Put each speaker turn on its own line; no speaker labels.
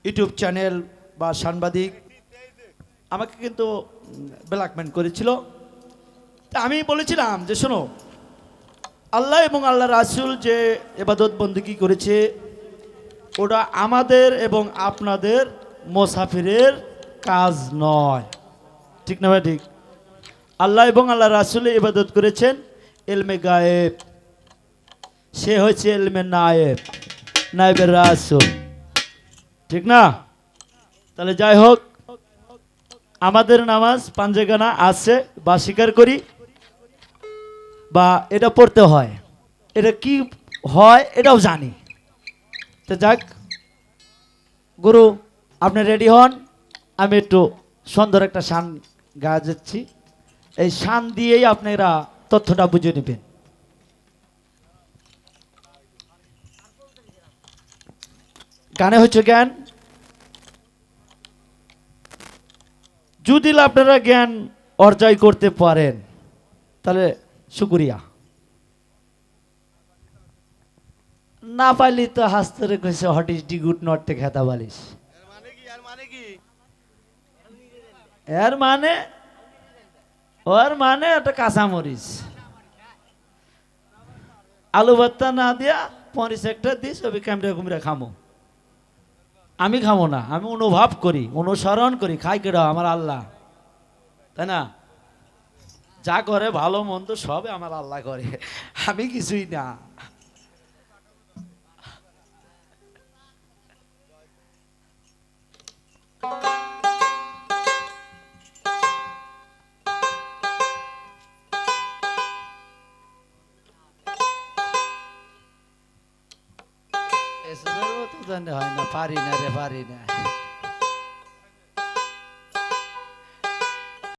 YouTube channel বা সাংবাদিক আমাকে কিন্তু ব্ল্যাকমেল করেছিল। তা আমি বলেছিলাম যে শোনো, আল্লাহ এবং আল্লাহ রাসূল যে ইবাদত বন্দেগী করেছে ওটা আমাদের এবং আপনাদের মুসাফিরের কাজ নয়। ঠিক না ভাই? ঠিক। আল্লাহ এবং আল্লাহ রাসূল ইবাদত করেছেন ইলমে গায়েব, সে হচ্ছে ইলমে নায়েব, নায়েবের রাসূল। ঠিক না? তাহলে যাই হোক, আমাদের নামাজ পাঞ্জেগানা আছে বা স্বীকার করি বা এটা পড়তে হয়, এটা কি হয় এটাও জানি। তো যাক, গুরু আপনি রেডি হন, আমি একটু সুন্দর একটা শান গাওয়া যাচ্ছি, এই শান দিয়েই আপনারা তথ্যটা বুঝে নেবেন। গানে হচ্ছে জ্ঞান, যদি আপনারা জ্ঞান অর্জন করতে পারেন তাহলে শুকরিয়া, না পাইলে তো হাসতে কইছে what is the good not take হেতা বালিশ। এর মানে ওর মানে একটা কাঁচামরিচ, আলু ভর্তা না দিয়া মরিচ একটা দিস ওই ক্যামেরা কুমড়া খামো। আমি খামো না, আমি অনুভব করি, অনুসরণ করি, খাই কেডা আমার আল্লাহ, তাই না? যা করে ভালো মন্দ সবে আমার আল্লাহ করে, আমি কিছুই না। এসবের মতো জানলে হয় না, পারি না রে, পারি না।